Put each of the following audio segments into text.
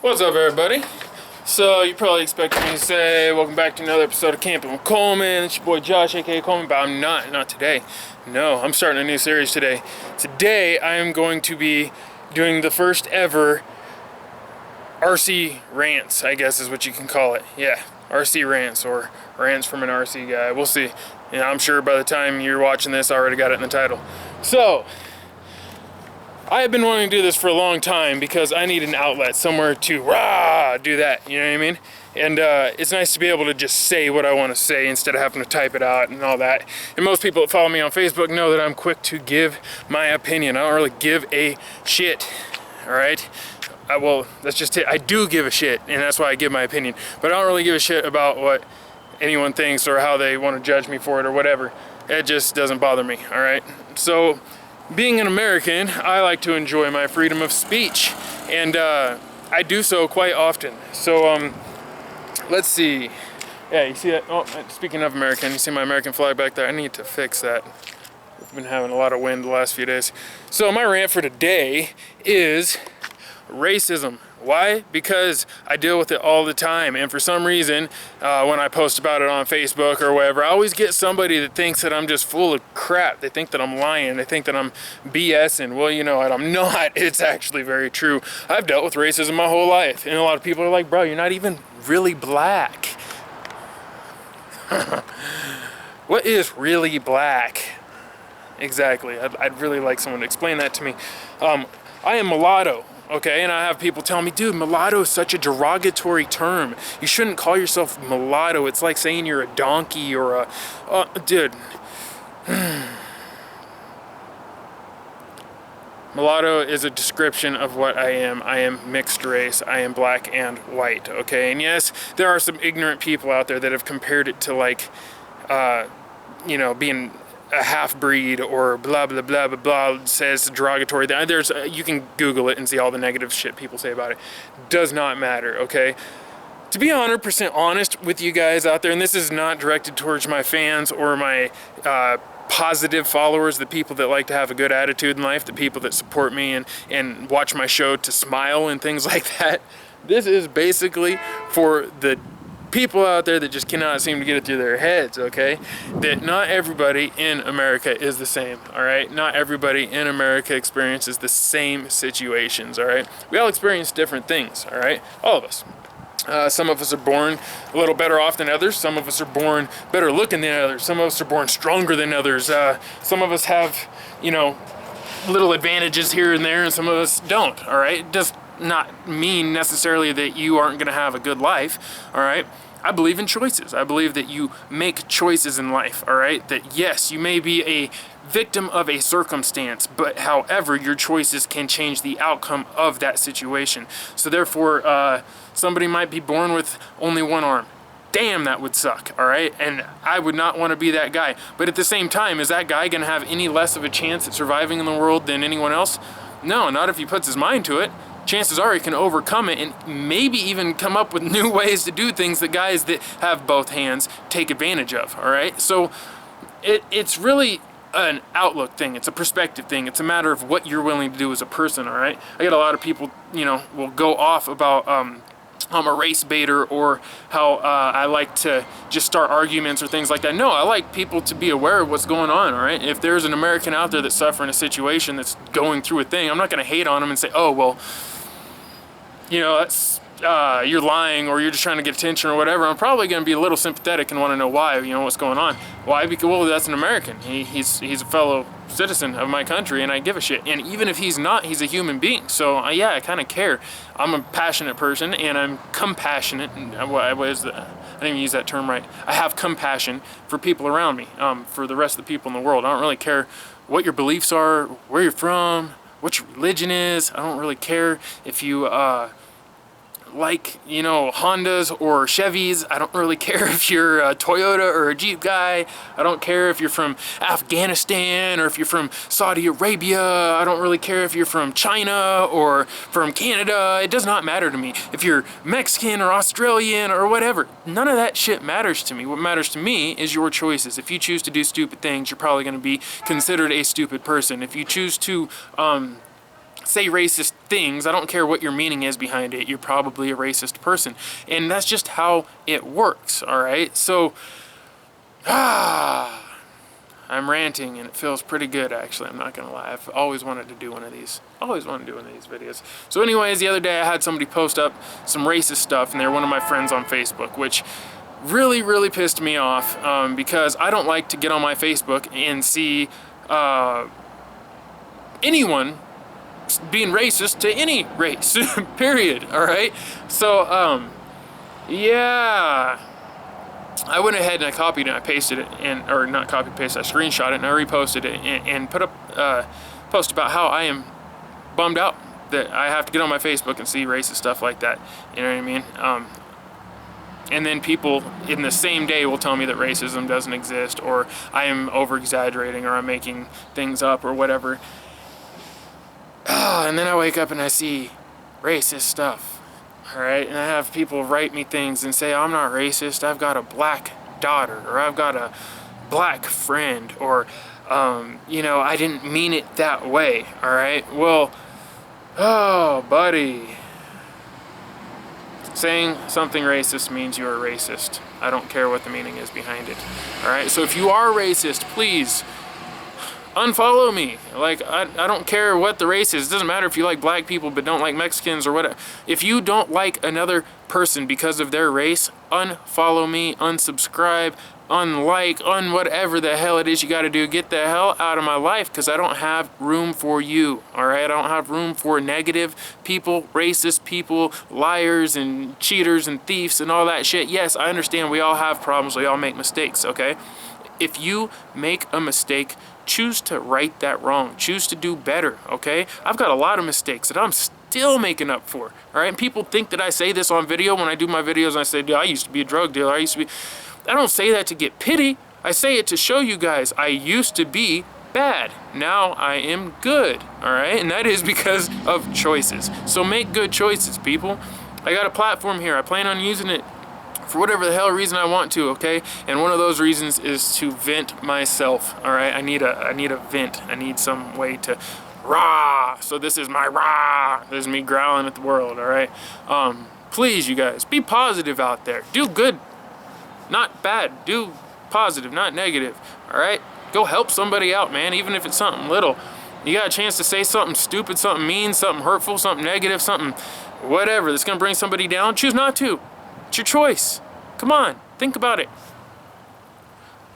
What's up, everybody? So you probably expected me to say welcome back to another episode of Camping with Coleman. It's your boy Josh, aka Coleman, but I'm not today. No, I'm starting a new series today. Today I am going to be doing the first ever RC Rants, I guess is what you can call it. Yeah, RC Rants, or Rants from an RC guy. We'll see. Yeah, I'm sure by the time you're watching this, I already got it in the title. So I have been wanting to do this for a long time because I need an outlet, somewhere to do that, you know what I mean? And it's nice to be able to just say what I want to say instead of having to type it out and all that. And most people that follow me on Facebook know that I'm quick to give my opinion. I don't really give a shit, all right? Well, that's just it. I do give a shit, and that's why I give my opinion. But I don't really give a shit about what anyone thinks or how they want to judge me for it or whatever. It just doesn't bother me, all right? So, being an American, I like to enjoy my freedom of speech, and I do so quite often. So let's see. Yeah, you see that? Oh, speaking of American, you see my American flag back there? I need to fix that. We've been having a lot of wind the last few days. So my rant for today is racism. Why? Because I deal with it all the time, and for some reason, when I post about it on Facebook or whatever, I always get somebody that thinks that I'm just full of crap. They think that I'm lying. They think that I'm BSing. Well, you know what? I'm not. It's actually very true. I've dealt with racism my whole life, and a lot of people are like, bro, you're not even really black. What is really black? Exactly. I'd really like someone to explain that to me. I am mulatto. Okay, and I have people tell me, dude, mulatto is such a derogatory term. You shouldn't call yourself mulatto. It's like saying you're a donkey or a... dude. Mulatto is a description of what I am. I am mixed race. I am black and white, okay? And yes, there are some ignorant people out there that have compared it to, like, you know, being a half-breed or blah blah blah blah blah, says derogatory. There's you can Google it and see all the negative shit people say about it. Does not matter, okay? To be 100% honest with you guys out there, and this is not directed towards my fans or my positive followers, the people that like to have a good attitude in life, the people that support me and watch my show to smile and things like that. This is basically for the people out there that just cannot seem to get it through their heads, okay? That not everybody in America is the same, all right? Not everybody in America experiences the same situations, all right? We all experience different things, all right? All of us. Some of us are born a little better off than others. Some of us are born better looking than others. Some of us are born stronger than others. Some of us have, you know, little advantages here and there, and some of us don't, all right? It does not mean necessarily that you aren't going to have a good life, all right? I believe in choices. I believe that you make choices in life, all right? That yes, you may be a victim of a circumstance, but however, your choices can change the outcome of that situation. So therefore, somebody might be born with only one arm. Damn, that would suck, all right? And I would not want to be that guy. But at the same time, is that guy going to have any less of a chance at surviving in the world than anyone else? No, not if he puts his mind to it. Chances are he can overcome it and maybe even come up with new ways to do things that guys that have both hands take advantage of, all right? So it's really an outlook thing. It's a perspective thing. It's a matter of what you're willing to do as a person, all right? I get a lot of people, you know, will go off about I'm a race baiter or how I like to just start arguments or things like that. No, I like people to be aware of what's going on, all right? If there's an American out there that's suffering a situation, that's going through a thing, I'm not going to hate on them and say, oh, well, you know, that's you're lying or you're just trying to get attention or whatever. I'm probably going to be a little sympathetic and want to know why, you know, what's going on. Why? Because, well, that's an American. He's a fellow citizen of my country, and I give a shit. And even if he's not, he's a human being. So, yeah, I kind of care. I'm a passionate person, and I'm compassionate. And I didn't even use that term right. I have compassion for people around me, for the rest of the people in the world. I don't really care what your beliefs are, where you're from, what your religion is. I don't really care if you like, you know, Hondas or Chevys. I don't really care if you're a Toyota or a Jeep guy. I don't care if you're from Afghanistan or if you're from Saudi Arabia. I don't really care if you're from China or from Canada. It does not matter to me. If you're Mexican or Australian or whatever, none of that shit matters to me. What matters to me is your choices. If you choose to do stupid things, you're probably going to be considered a stupid person. If you choose to say racist things, I don't care what your meaning is behind it, you're probably a racist person. And that's just how it works, all right? So, I'm ranting and it feels pretty good, actually. I'm not gonna lie. I've always wanted to do one of these. Always wanted to do one of these videos. So anyways, the other day I had somebody post up some racist stuff, and they're one of my friends on Facebook, which really, really pissed me off, because I don't like to get on my Facebook and see anyone being racist to any race, period, all right? So, yeah. I went ahead and I copied it and I pasted it, or not copy paste, I screenshot it and I reposted it and put up a post about how I am bummed out that I have to get on my Facebook and see racist stuff like that. You know what I mean? And then people in the same day will tell me that racism doesn't exist, or I am over exaggerating, or I'm making things up, or whatever. And then I wake up and I see racist stuff. Alright, and I have people write me things and say, I'm not racist, I've got a black daughter, or I've got a black friend, or, you know, I didn't mean it that way, alright? Well, oh, buddy. Saying something racist means you're a racist. I don't care what the meaning is behind it, alright? So if you are racist, please unfollow me. Like, I don't care what the race is. It doesn't matter if you like black people but don't like Mexicans or whatever. If you don't like another person because of their race, unfollow me, unsubscribe, unlike, whatever the hell it is you gotta do. Get the hell out of my life, because I don't have room for you, alright? I don't have room for negative people, racist people, liars and cheaters and thieves and all that shit. Yes, I understand we all have problems, we all make mistakes, okay? If you make a mistake, choose to right that wrong. Choose to do better, okay? I've got a lot of mistakes that I'm still making up for, all right? And people think that I say this on video when I do my videos, and I say, I used to be a drug dealer. I don't say that to get pity. I say it to show you guys I used to be bad. Now I am good, all right? And that is because of choices. So make good choices, people. I got a platform here. I plan on using it for whatever the hell reason I want to, okay? And one of those reasons is to vent myself, all right? I need a vent. I need some way to rah. So this is my rah. This is me growling at the world, all right? Please, you guys, be positive out there. Do good, not bad. Do positive, not negative, all right? Go help somebody out, man, even if it's something little. You got a chance to say something stupid, something mean, something hurtful, something negative, something whatever that's gonna bring somebody down, choose not to. It's your choice. Come on, think about it.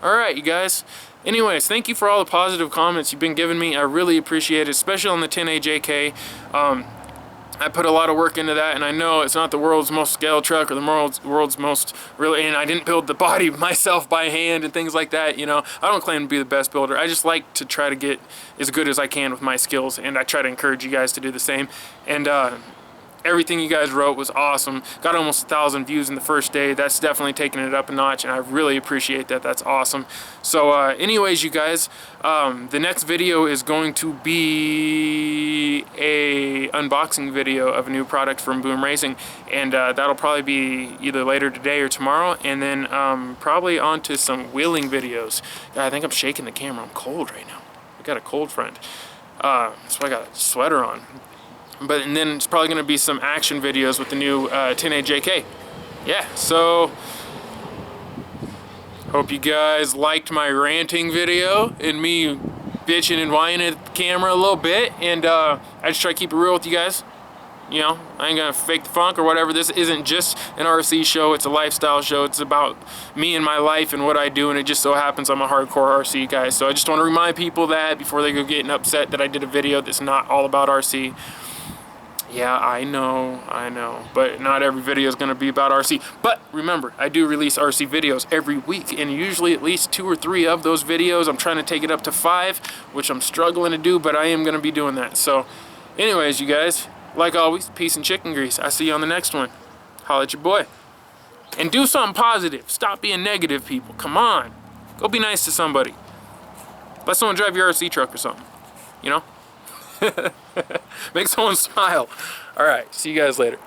Alright, you guys. Anyways, thank you for all the positive comments you've been giving me. I really appreciate it, especially on the 10AJK. I put a lot of work into that, and I know it's not the world's most scaled truck or the world's most really, and I didn't build the body myself by hand and things like that, you know. I don't claim to be the best builder. I just like to try to get as good as I can with my skills, and I try to encourage you guys to do the same. And everything you guys wrote was awesome. Got almost 1,000 views in the first day. That's definitely taking it up a notch, and I really appreciate that. That's awesome. So anyways, you guys, the next video is going to be a unboxing video of a new product from Boom Racing, and that'll probably be either later today or tomorrow, and then probably onto some wheeling videos. God, I think I'm shaking the camera. I'm cold right now. I got a cold front. So I got a sweater on. And then it's probably going to be some action videos with the new 10AJK. Yeah, so hope you guys liked my ranting video and me bitching and whining at the camera a little bit. And I just try to keep it real with you guys. You know, I ain't gonna fake the funk or whatever. This isn't just an RC show, it's a lifestyle show. It's about me and my life and what I do, and it just so happens I'm a hardcore RC guy. So I just want to remind people that before they go getting upset that I did a video that's not all about RC. Yeah, I know, but not every video is going to be about RC. But remember, I do release RC videos every week, and usually at least 2 or 3 of those videos. I'm trying to take it up to 5, which I'm struggling to do, but I am going to be doing that. So anyways, you guys, like always, peace and chicken grease. I'll see you on the next one. Holla at your boy. And do something positive. Stop being negative, people. Come on. Go be nice to somebody. Let someone drive your RC truck or something. You know? Make someone smile. All right, see you guys later.